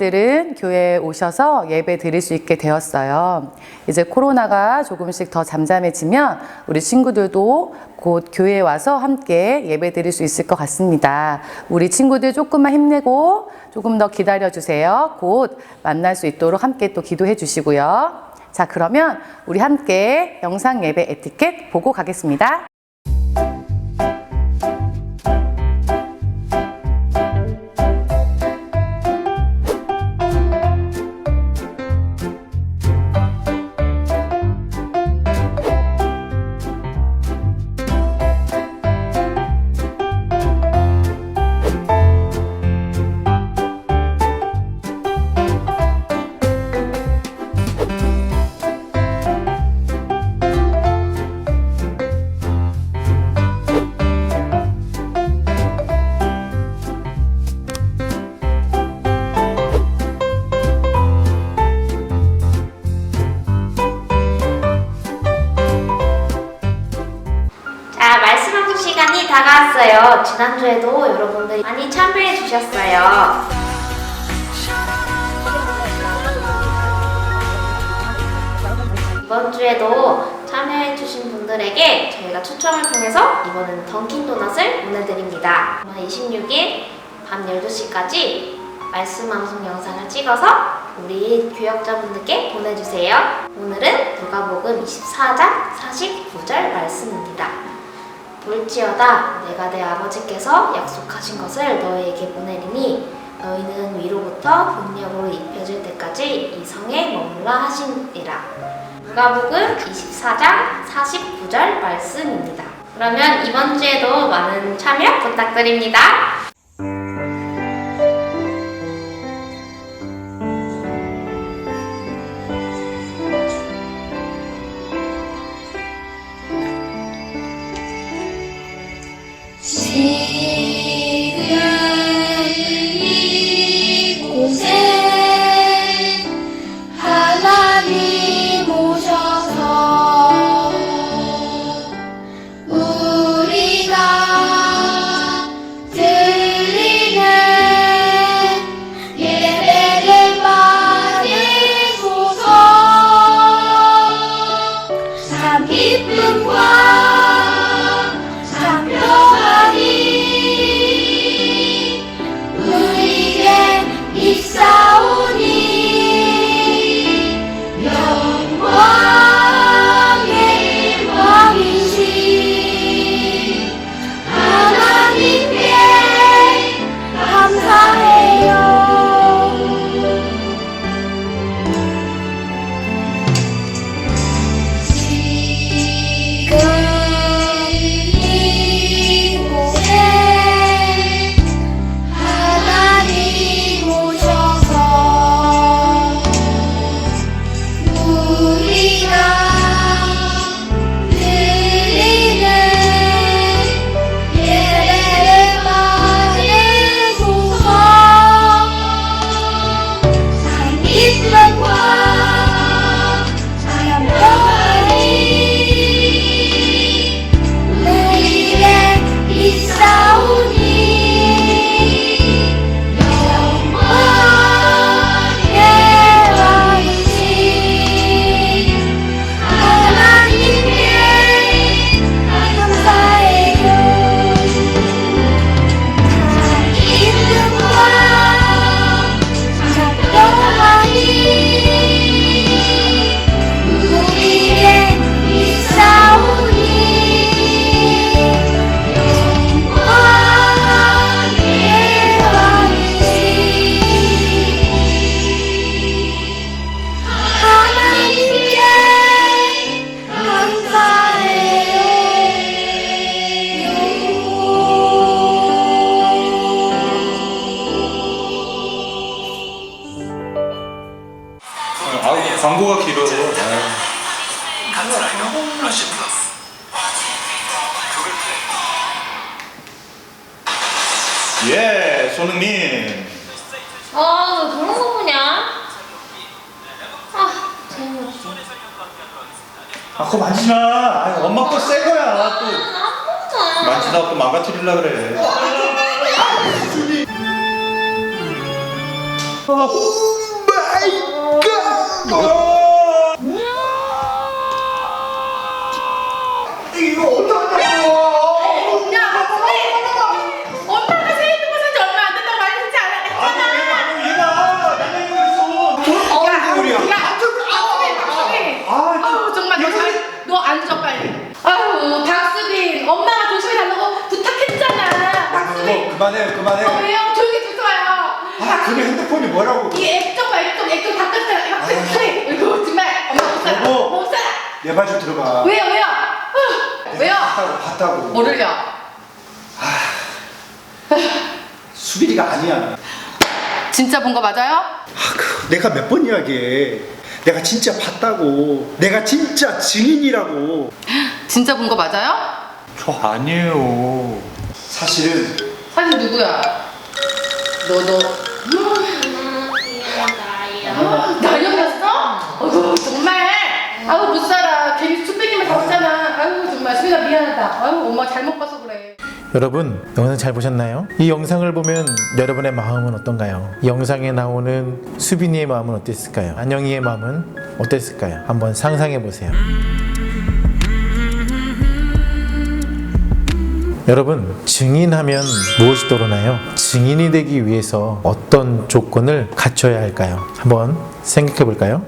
친구들은 교회에 오셔서 예배 드릴 수 있게 되었어요. 이제 코로나가 조금씩 더 잠잠해지면 우리 친구들도 곧 교회에 와서 함께 예배 드릴 수 있을 것 같습니다. 우리 친구들 조금만 힘내고 조금 더 기다려 주세요. 곧 만날 수 있도록 함께 또 기도해 주시고요. 자, 그러면 우리 함께 영상 예배 에티켓 보고 가겠습니다. 시간이 다가왔어요. 지난주에도 여러분들이 많이 참여해 주셨어요. 이번 주에도 참여해 주신 분들에게 저희가 추첨을 통해서 이번에는 던킨도넛을 보내드립니다. 26일 밤 12시까지 말씀 방송 영상을 찍어서 우리 교역자분들께 보내주세요. 오늘은 누가복음 24장 49절 말씀입니다. 볼지어다 내가 내 아버지께서 약속하신 것을 너희에게 보내리니 너희는 위로부터 능력으로 입혀질 때까지 이 성에 머물라 하시니라. 누가복음 24장 49절 말씀입니다. 그러면 이번 주에도 많은 참여 부탁드립니다. 이곳에 하나님 오셔서 우리가 드리는 예배를 받으소서. 참 기쁨과 참 평안이 있사오니 영광의 왕이신 하나님께 감사해요. 지금 이곳에 하나님 오셔서 우리가 드리는 예배를 받으소서. 참 기쁨과 참 평안이 우리에게 있사오니 영광의 왕이신 하나님께 감사해요. 참 기쁨과 참 평안이 우리에게 있사오니 영광의 왕이신 하나님께 감사해요. 광고가 길어요. 예, 손흥민. 너 그런 거 보냐? 재미없어. 그거 만지지 마. 엄마 거 새 거야. 또 아무거나. 만지다가 또 망가뜨리려 그래. 이거 어떡하냐고. 엄마가 생일 동안 산지 얼마 안 된다고 말했지 않았잖아. 얘가 내가 이거 했어. 아우 정말 너 앉아 빨리. 아유 박수빈 엄마가 조심히 달라고 부탁했잖아. 박수빈. 그만해. 왜요? 조용히 주세요. 그게 핸드폰이 뭐라고? 이 액정 다 껐어요. 박수빈. 이거 정말 엄마 여보. 못 살아. 내 말 좀 들어봐. 왜요? 왜요? 봤다고. 뭐를요? 수빈이가 아니야. 진짜 본 거 맞아요? 내가 몇 번 이야기해. 내가 진짜 봤다고. 내가 진짜 증인이라고. 진짜 본 거 맞아요? 저 아니에요. 사실은 사실 누구야? 너 나였어? 어휴 정말 아우 못 살아. 괜히 수빈님을 잡았잖아. 아유 정말 수빈아 미안하다. 아유 엄마 잘못 봐서 그래. 여러분, 영상 잘 보셨나요? 이 영상을 보면 여러분의 마음은 어떤가요? 이 영상에 나오는 수빈이의 마음은 어땠을까요? 안영이의 마음은 어땠을까요? 한번 상상해 보세요. 여러분, 증인하면 무엇이 떠오르나요? 증인이 되기 위해서 어떤 조건을 갖춰야 할까요? 한번 생각해 볼까요?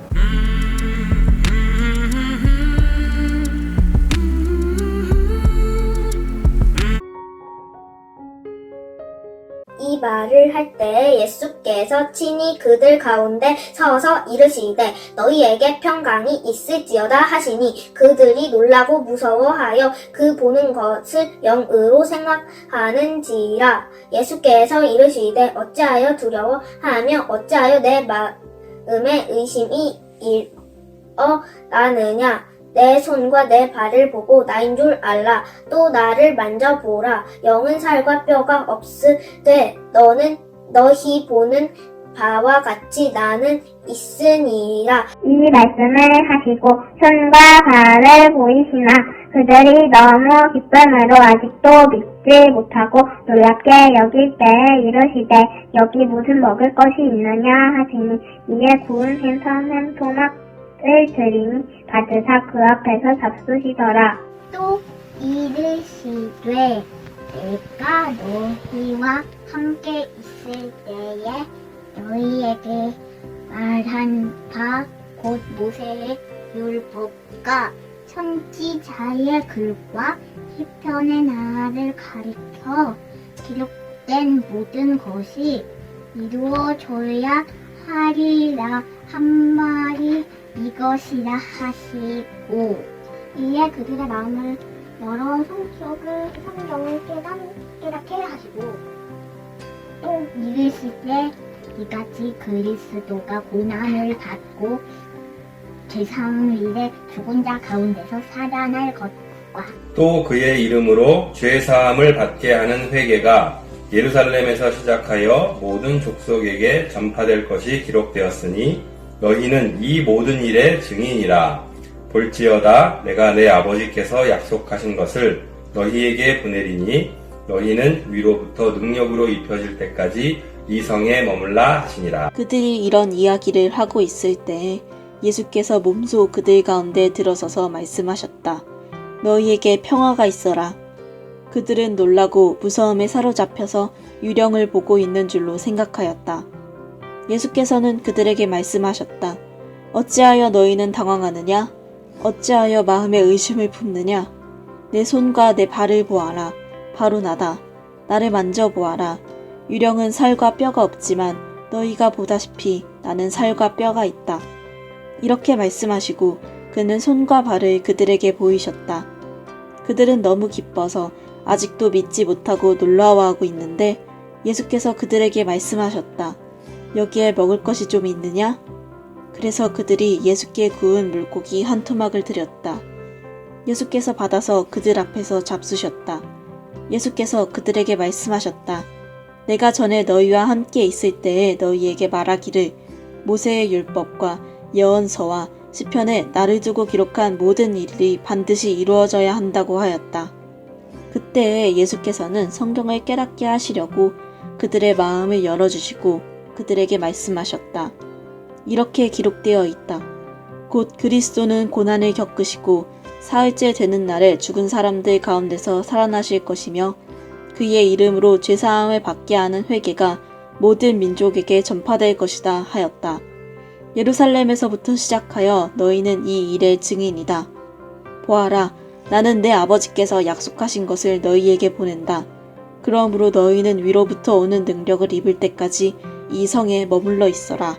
이 말을 할 때 예수께서 친히 그들 가운데 서서 이르시되 너희에게 평강이 있을지어다 하시니 그들이 놀라고 무서워하여 그 보는 것을 영으로 생각하는지라. 예수께서 이르시되 어찌하여 두려워하며 어찌하여 내 마음에 의심이 일어나느냐. 내 손과 내 발을 보고 나인 줄 알라. 또 나를 만져보라. 영은 살과 뼈가 없으되 너희 보는 바와 같이 나는 있으니라. 이 말씀을 하시고 손과 발을 보이시나 그들이 너무 기쁨으로 아직도 믿지 못하고 놀랍게 여길 때에 이르시되 여기 무슨 먹을 것이 있느냐 하시니 이에 구운 생선 한 토막을 드리니 받으사 그 앞에서 잡수시더라. 또 이르시되 내가 너희와 함께 있을 때에 너희에게 말한 바 곧 모세의 율법과 선지자의 글과 시편의 나를 가리켜 기록된 모든 것이 이루어져야 하리라 한 말이 이것이라 하시고 이에 그들의 마음을 열어 성경을 깨닫게 하시고 또 이르시되 이같이 그리스도가 고난을 받고 제3일에 죽은 자 가운데서 살아날 것과 또 그의 이름으로 죄사함을 받게 하는 회개가 예루살렘에서 시작하여 모든 족속에게 전파될 것이 기록되었으니 너희는 이 모든 일의 증인이라. 볼지어다 내가 내 아버지께서 약속하신 것을 너희에게 보내리니 너희는 위로부터 능력으로 입혀질 때까지 이 성에 머물라 하시니라. 그들이 이런 이야기를 하고 있을 때 예수께서 몸소 그들 가운데 들어서서 말씀하셨다. 너희에게 평화가 있어라. 그들은 놀라고 무서움에 사로잡혀서 유령을 보고 있는 줄로 생각하였다. 예수께서는 그들에게 말씀하셨다. 어찌하여 너희는 당황하느냐? 어찌하여 마음에 의심을 품느냐? 내 손과 내 발을 보아라. 바로 나다. 나를 만져보아라. 유령은 살과 뼈가 없지만 너희가 보다시피 나는 살과 뼈가 있다. 이렇게 말씀하시고 그는 손과 발을 그들에게 보이셨다. 그들은 너무 기뻐서 아직도 믿지 못하고 놀라워하고 있는데 예수께서 그들에게 말씀하셨다. 여기에 먹을 것이 좀 있느냐? 그래서 그들이 예수께 구운 물고기 한 토막을 드렸다. 예수께서 받아서 그들 앞에서 잡수셨다. 예수께서 그들에게 말씀하셨다. 내가 전에 너희와 함께 있을 때에 너희에게 말하기를 모세의 율법과 예언서와 시편에 나를 두고 기록한 모든 일이 반드시 이루어져야 한다고 하였다. 그때에 예수께서는 성경을 깨닫게 하시려고 그들의 마음을 열어주시고 그들에게 말씀하셨다. 이렇게 기록되어 있다. 곧 그리스도는 고난을 겪으시고 사흘째 되는 날에 죽은 사람들 가운데서 살아나실 것이며 그의 이름으로 죄사함을 받게 하는 회개가 모든 민족에게 전파될 것이다 하였다. 예루살렘에서부터 시작하여 너희는 이 일의 증인이다. 보아라, 나는 내 아버지께서 약속하신 것을 너희에게 보낸다. 그러므로 너희는 위로부터 오는 능력을 입을 때까지 이 성에 머물러 있어라.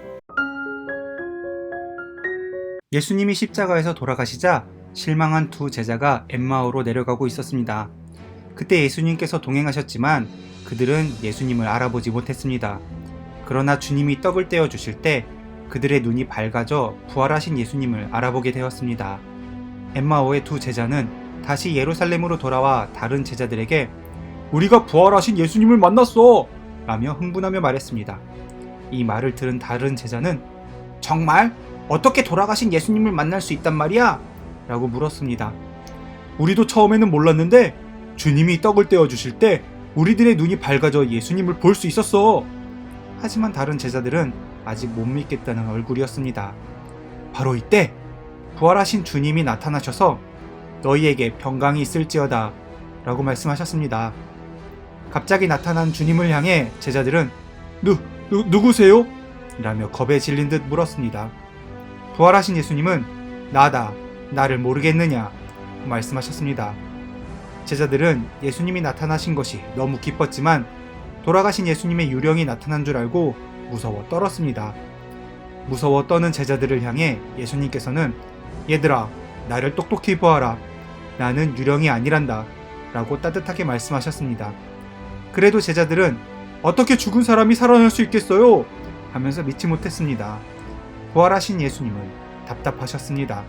예수님이 십자가에서 돌아가시자 실망한 두 제자가 엠마오로 내려가고 있었습니다. 그때 예수님께서 동행하셨지만 그들은 예수님을 알아보지 못했습니다. 그러나 주님이 떡을 떼어 주실 때 그들의 눈이 밝아져 부활하신 예수님을 알아보게 되었습니다. 엠마오의 두 제자는 다시 예루살렘으로 돌아와 다른 제자들에게 우리가 부활하신 예수님을 만났어! 라며 흥분하며 말했습니다. 이 말을 들은 다른 제자는 정말? 어떻게 돌아가신 예수님을 만날 수 있단 말이야? 라고 물었습니다. 우리도 처음에는 몰랐는데 주님이 떡을 떼어 주실 때 우리들의 눈이 밝아져 예수님을 볼 수 있었어. 하지만 다른 제자들은 아직 못 믿겠다는 얼굴이었습니다. 바로 이때 부활하신 주님이 나타나셔서 너희에게 평강이 있을지어다 라고 말씀하셨습니다. 갑자기 나타난 주님을 향해 제자들은 누구세요? 라며 겁에 질린 듯 물었습니다. 부활하신 예수님은 나다, 나를 모르겠느냐 말씀하셨습니다. 제자들은 예수님이 나타나신 것이 너무 기뻤지만 돌아가신 예수님의 유령이 나타난 줄 알고 무서워 떨었습니다. 무서워 떠는 제자들을 향해 예수님께서는 얘들아, 나를 똑똑히 보아라. 나는 유령이 아니란다 라고 따뜻하게 말씀하셨습니다. 그래도 제자들은 어떻게 죽은 사람이 살아날 수 있겠어요? 하면서 믿지 못했습니다. 부활하신 예수님은 답답하셨습니다.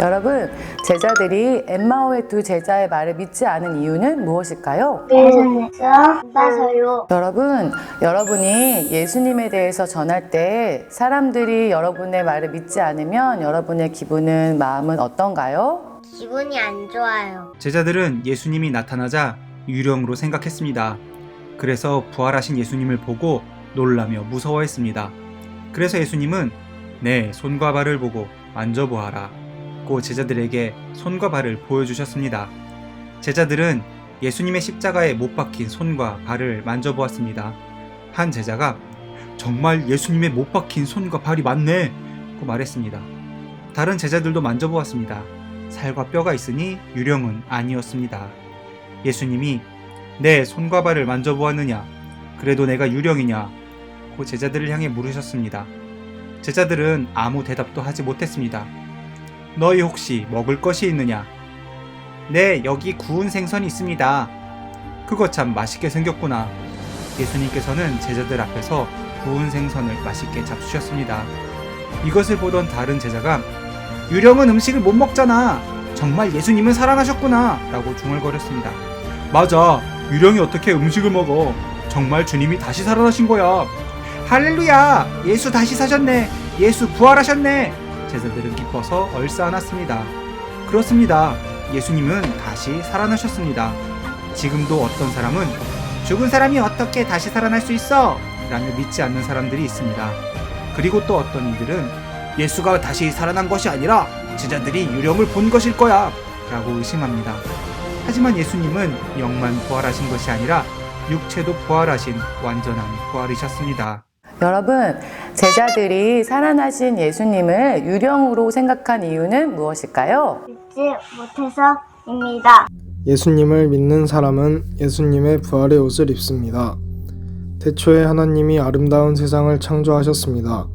여러분, 제자들이 엠마오의 두 제자의 말을 믿지 않은 이유는 무엇일까요? 예수님께서 나서요. 여러분, 여러분이 예수님에 대해서 전할 때 사람들이 여러분의 말을 믿지 않으면 여러분의 기분은, 마음은 어떤가요? 기분이 안 좋아요. 제자들은 예수님이 나타나자 유령으로 생각했습니다. 그래서 부활하신 예수님을 보고 놀라며 무서워했습니다. 그래서 예수님은 내 손과 발을 보고 만져보아라 고 제자들에게 손과 발을 보여주셨습니다. 제자들은 예수님의 십자가에 못 박힌 손과 발을 만져보았습니다. 한 제자가 정말 예수님의 못 박힌 손과 발이 맞네 고 말했습니다. 다른 제자들도 만져보았습니다. 살과 뼈가 있으니 유령은 아니었습니다. 예수님이 내 손과 발을 만져보았느냐? 그래도 내가 유령이냐? 고 제자들을 향해 물으셨습니다. 제자들은 아무 대답도 하지 못했습니다. 너희 혹시 먹을 것이 있느냐? 네, 여기 구운 생선이 있습니다. 그거 참 맛있게 생겼구나. 예수님께서는 제자들 앞에서 구운 생선을 맛있게 잡수셨습니다. 이것을 보던 다른 제자가 유령은 음식을 못 먹잖아. 정말 예수님은 살아나셨구나 라고 중얼거렸습니다. 맞아, 유령이 어떻게 음식을 먹어. 정말 주님이 다시 살아나신 거야. 할렐루야, 예수 다시 사셨네. 예수 부활하셨네. 제자들은 기뻐서 얼싸안았습니다. 그렇습니다. 예수님은 다시 살아나셨습니다. 지금도 어떤 사람은 죽은 사람이 어떻게 다시 살아날 수 있어? 라며 믿지 않는 사람들이 있습니다. 그리고 또 어떤 이들은 예수가 다시 살아난 것이 아니라 제자들이 유령을 본 것일 거야 라고 의심합니다. 하지만 예수님은 영만 부활하신 것이 아니라 육체도 부활하신 완전한 부활이셨습니다. 여러분, 제자들이 살아나신 예수님을 유령으로 생각한 이유는 무엇일까요? 믿지 못해서입니다. 예수님을 믿는 사람은 예수님의 부활의 옷을 입습니다. 태초에 하나님이 아름다운 세상을 창조하셨습니다.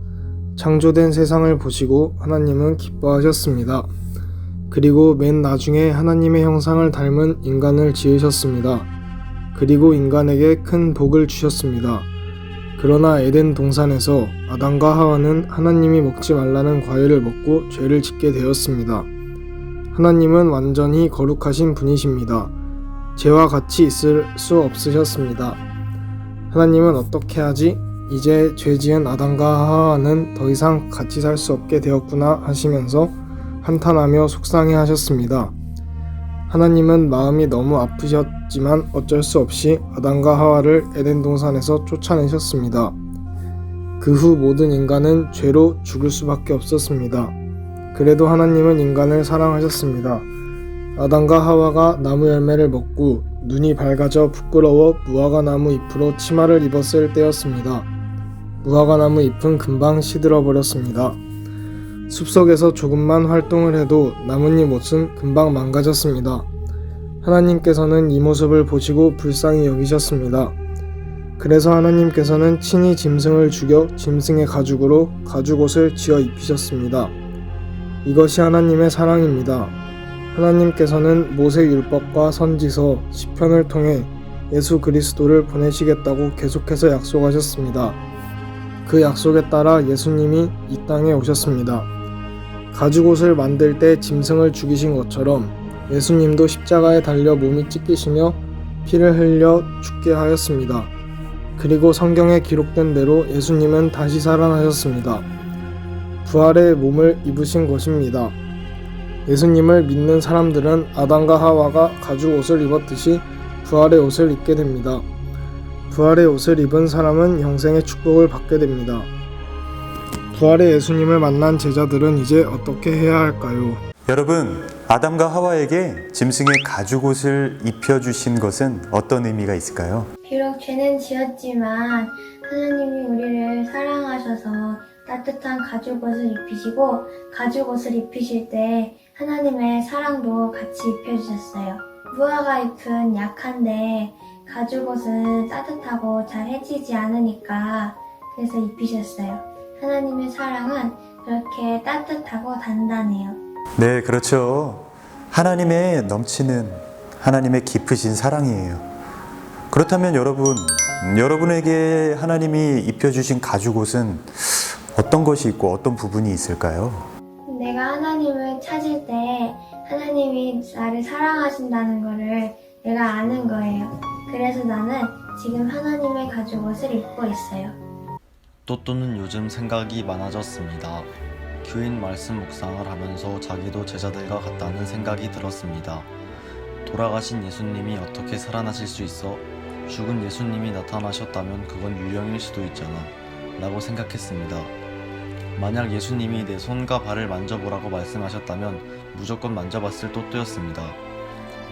창조된 세상을 보시고 하나님은 기뻐하셨습니다. 그리고 맨 나중에 하나님의 형상을 닮은 인간을 지으셨습니다. 그리고 인간에게 큰 복을 주셨습니다. 그러나 에덴 동산에서 아담과 하와는 하나님이 먹지 말라는 과일을 먹고 죄를 짓게 되었습니다. 하나님은 완전히 거룩하신 분이십니다. 죄와 같이 있을 수 없으셨습니다. 하나님은 어떻게 하지? 이제 죄 지은 아담과 하와는 더 이상 같이 살 수 없게 되었구나 하시면서 한탄하며 속상해 하셨습니다. 하나님은 마음이 너무 아프셨지만 어쩔 수 없이 아담과 하와를 에덴 동산에서 쫓아내셨습니다. 그 후 모든 인간은 죄로 죽을 수밖에 없었습니다. 그래도 하나님은 인간을 사랑하셨습니다. 아담과 하와가 나무 열매를 먹고 눈이 밝아져 부끄러워 무화과나무 잎으로 치마를 입었을 때였습니다. 무화과나무 잎은 금방 시들어 버렸습니다. 숲속에서 조금만 활동을 해도 나뭇잎 옷은 금방 망가졌습니다. 하나님께서는 이 모습을 보시고 불쌍히 여기셨습니다. 그래서 하나님께서는 친히 짐승을 죽여 짐승의 가죽으로 가죽옷을 지어 입히셨습니다. 이것이 하나님의 사랑입니다. 하나님께서는 모세율법과 선지서, 시편을 통해 예수 그리스도를 보내시겠다고 계속해서 약속하셨습니다. 그 약속에 따라 예수님이 이 땅에 오셨습니다. 가죽옷을 만들 때 짐승을 죽이신 것처럼 예수님도 십자가에 달려 몸이 찢기시며 피를 흘려 죽게 하였습니다. 그리고 성경에 기록된 대로 예수님은 다시 살아나셨습니다. 부활의 몸을 입으신 것입니다. 예수님을 믿는 사람들은 아담과 하와가 가죽 옷을 입었듯이 부활의 옷을 입게 됩니다. 부활의 옷을 입은 사람은 영생의 축복을 받게 됩니다. 부활의 예수님을 만난 제자들은 이제 어떻게 해야 할까요? 여러분, 아담과 하와에게 짐승의 가죽옷을 입혀주신 것은 어떤 의미가 있을까요? 비록 죄는 지었지만 하나님이 우리를 사랑하셔서 따뜻한 가죽옷을 입히시고 가죽옷을 입히실 때 하나님의 사랑도 같이 입혀주셨어요. 무화과 잎은 약한데 가죽옷은 따뜻하고 잘 해지지 않으니까 그래서 입히셨어요. 하나님의 사랑은 그렇게 따뜻하고 단단해요. 네, 그렇죠. 하나님의 넘치는 하나님의 깊으신 사랑이에요. 그렇다면 여러분에게 하나님이 입혀주신 가죽옷은 어떤 것이 있고 어떤 부분이 있을까요? 내가 하나님을 찾을 때 하나님이 나를 사랑하신다는 것을 내가 아는 거예요. 그래서 나는 지금 하나님의 가죽옷을 입고 있어요. 또또는 요즘 생각이 많아졌습니다. 교인 말씀 묵상을 하면서 자기도 제자들과 같다는 생각이 들었습니다. 돌아가신 예수님이 어떻게 살아나실 수 있어? 죽은 예수님이 나타나셨다면 그건 유령일 수도 있잖아 라고 생각했습니다. 만약 예수님이 내 손과 발을 만져보라고 말씀하셨다면 무조건 만져봤을 또또였습니다.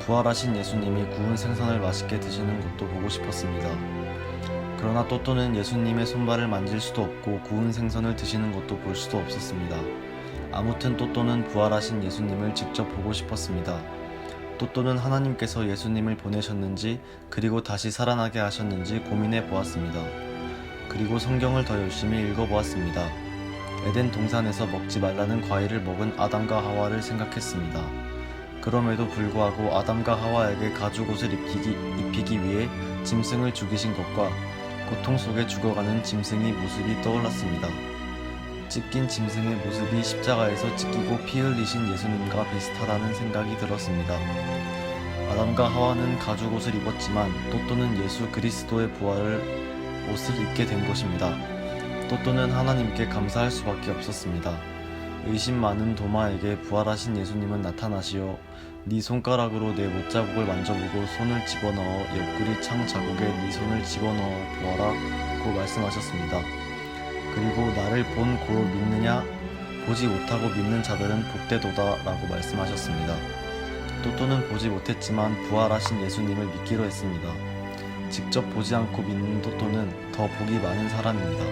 부활하신 예수님이 구운 생선을 맛있게 드시는 것도 보고 싶었습니다. 그러나 또또는 예수님의 손발을 만질 수도 없고 구운 생선을 드시는 것도 볼 수도 없었습니다. 아무튼 또또는 부활하신 예수님을 직접 보고 싶었습니다. 또또는 하나님께서 예수님을 보내셨는지 그리고 다시 살아나게 하셨는지 고민해 보았습니다. 그리고 성경을 더 열심히 읽어보았습니다. 에덴 동산에서 먹지 말라는 과일을 먹은 아담과 하와를 생각했습니다. 그럼에도 불구하고 아담과 하와에게 가죽옷을 입히기 위해 짐승을 죽이신 것과 고통 속에 죽어가는 짐승의 모습이 떠올랐습니다. 찢긴 짐승의 모습이 십자가에서 찢기고 피 흘리신 예수님과 비슷하다는 생각이 들었습니다. 아담과 하와는 가죽옷을 입었지만 또또는 예수 그리스도의 부활을 옷을 입게 된 것입니다. 또또는 하나님께 감사할 수밖에 없었습니다. 의심 많은 도마에게 부활하신 예수님은 나타나시어 네 손가락으로 내 못자국을 만져보고 손을 집어넣어 옆구리 창 자국에 네 손을 집어넣어 보아라 고 말씀하셨습니다. 그리고 나를 본 고로 믿느냐? 보지 못하고 믿는 자들은 복되도다 라고 말씀하셨습니다. 또또는 보지 못했지만 부활하신 예수님을 믿기로 했습니다. 직접 보지 않고 믿는 또또는 더 복이 많은 사람입니다.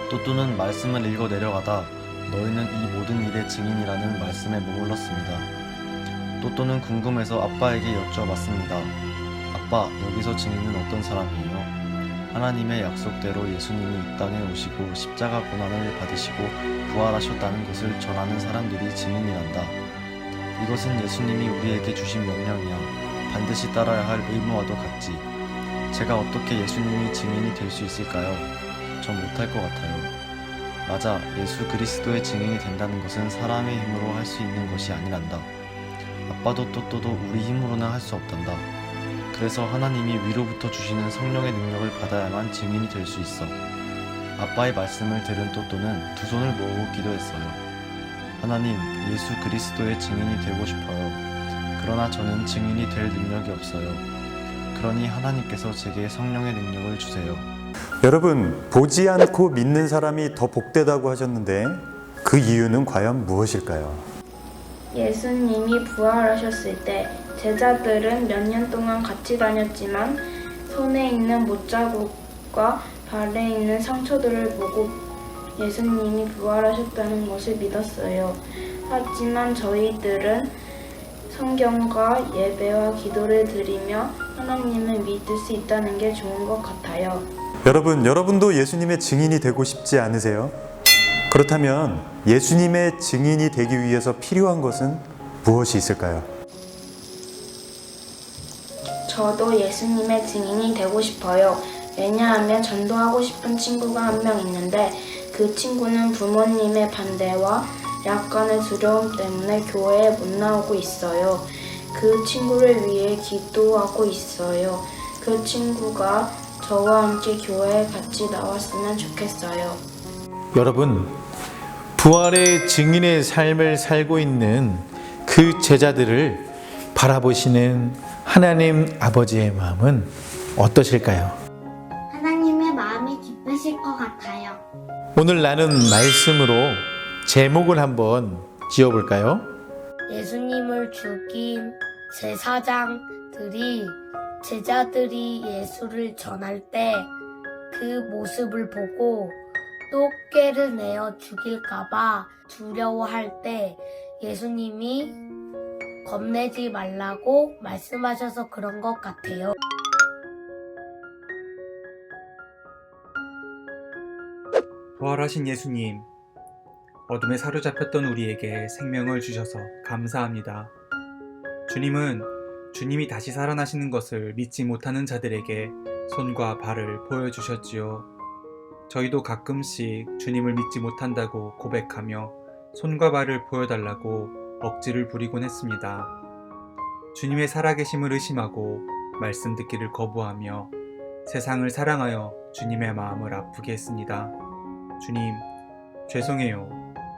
또또는 말씀을 읽어 내려가다 너희는 이 모든 일의 증인이라는 말씀에 머물렀습니다. 또또는 궁금해서 아빠에게 여쭤봤습니다. 아빠, 여기서 증인은 어떤 사람이에요? 하나님의 약속대로 예수님이 이 땅에 오시고 십자가 고난을 받으시고 부활하셨다는 것을 전하는 사람들이 증인이란다. 이것은 예수님이 우리에게 주신 명령이야. 반드시 따라야 할 의무와도 같지. 제가 어떻게 예수님이 증인이 될 수 있을까요? 전 못할 것 같아요. 맞아, 예수 그리스도의 증인이 된다는 것은 사람의 힘으로 할 수 있는 것이 아니란다. 아빠도 또또도 우리 힘으로는 할 수 없단다. 그래서 하나님이 위로부터 주시는 성령의 능력을 받아야만 증인이 될 수 있어. 아빠의 말씀을 들은 또또는 두 손을 모으고 기도했어요. 하나님, 예수 그리스도의 증인이 되고 싶어요. 그러나 저는 증인이 될 능력이 없어요. 그러니 하나님께서 제게 성령의 능력을 주세요. 여러분, 보지 않고 믿는 사람이 더 복되다고 하셨는데 그 이유는 과연 무엇일까요? 예수님이 부활하셨을 때 제자들은 몇 년 동안 같이 다녔지만 손에 있는 못자국과 발에 있는 상처들을 보고 예수님이 부활하셨다는 것을 믿었어요. 하지만 저희들은 성경과 예배와 기도를 드리며 하나님을 믿을 수 있다는 게 좋은 것 같아요. 여러분도 예수님의 증인이 되고 싶지 않으세요? 그렇다면 예수님의 증인이 되기 위해서 필요한 것은 무엇이 있을까요? 저도 예수님의 증인이 되고 싶어요. 왜냐하면 전도하고 싶은 친구가 한 명 있는데 그 친구는 부모님의 반대와 약간의 두려움 때문에 교회에 못 나오고 있어요. 그 친구를 위해 기도하고 있어요. 그 친구가 저와 함께 교회에 같이 나왔으면 좋겠어요. 여러분, 부활의 증인의 삶을 살고 있는 그 제자들을 바라보시는 하나님 아버지의 마음은 어떠실까요? 하나님의 마음이 기쁘실 것 같아요. 오늘 나눈 말씀으로 제목을 한번 지어볼까요? 예수님을 죽인 제사장들이 제자들이 예수를 전할 때 그 모습을 보고 또 꾀를 내어 죽일까봐 두려워할 때 예수님이 겁내지 말라고 말씀하셔서 그런 것 같아요. 부활하신 예수님, 어둠에 사로잡혔던 우리에게 생명을 주셔서 감사합니다. 주님은 주님이 다시 살아나시는 것을 믿지 못하는 자들에게 손과 발을 보여주셨지요. 저희도 가끔씩 주님을 믿지 못한다고 고백하며 손과 발을 보여달라고 억지를 부리곤 했습니다. 주님의 살아계심을 의심하고 말씀 듣기를 거부하며 세상을 사랑하여 주님의 마음을 아프게 했습니다. 주님, 죄송해요.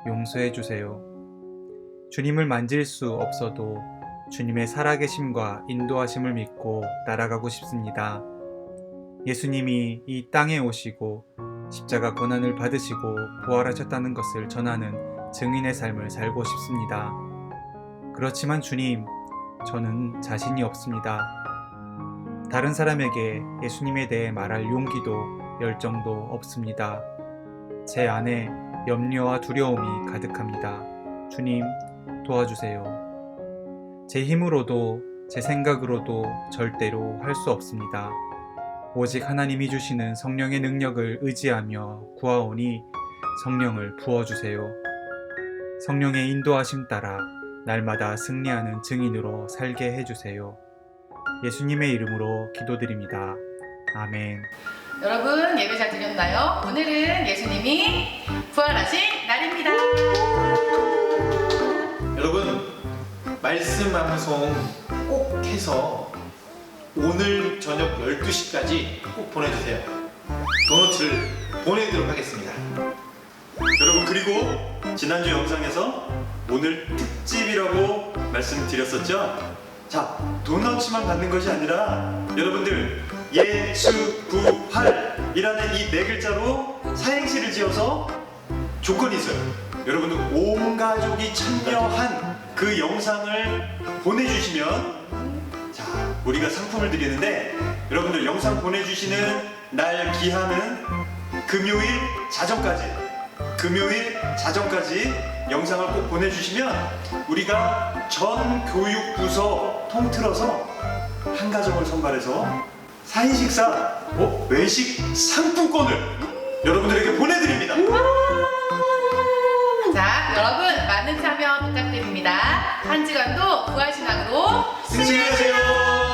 용서해 주세요. 주님을 만질 수 없어도 주님의 살아계심과 인도하심을 믿고 따라가고 싶습니다. 예수님이 이 땅에 오시고 십자가 고난을 받으시고 부활하셨다는 것을 전하는 증인의 삶을 살고 싶습니다. 그렇지만 주님, 저는 자신이 없습니다. 다른 사람에게 예수님에 대해 말할 용기도 열정도 없습니다. 제 안에 염려와 두려움이 가득합니다. 주님, 도와주세요. 제 힘으로도 제 생각으로도 절대로 할 수 없습니다. 오직 하나님이 주시는 성령의 능력을 의지하며 구하오니 성령을 부어주세요. 성령의 인도하심 따라 날마다 승리하는 증인으로 살게 해주세요. 예수님의 이름으로 기도드립니다. 아멘. 여러분, 예배 잘 드렸나요? 오늘은 예수님이 부활하신 날입니다. 여러분, 말씀 방송 꼭 해서 오늘 저녁 12시까지 꼭 보내주세요. 도너츠를 보내드리도록 하겠습니다. 여러분, 그리고 지난주 영상에서 오늘 특집이라고 말씀드렸었죠? 자, 도너츠만 받는 것이 아니라 여러분들 예수부활이라는 이 네 글자로 사행시를 지어서 조건이 있어요. 여러분들 온 가족이 참여한 그 영상을 보내주시면 자, 우리가 상품을 드리는데 여러분들 영상 보내주시는 날 기한은 금요일 자정까지 영상을 꼭 보내주시면 우리가 전 교육부서 통틀어서 한 가정을 선발해서 4인 식사 외식 상품권을 여러분들에게 보내드립니다. 자, 여러분, 많은 참여 부탁드립니다. 한 주간도 부활신앙으로 승리하세요.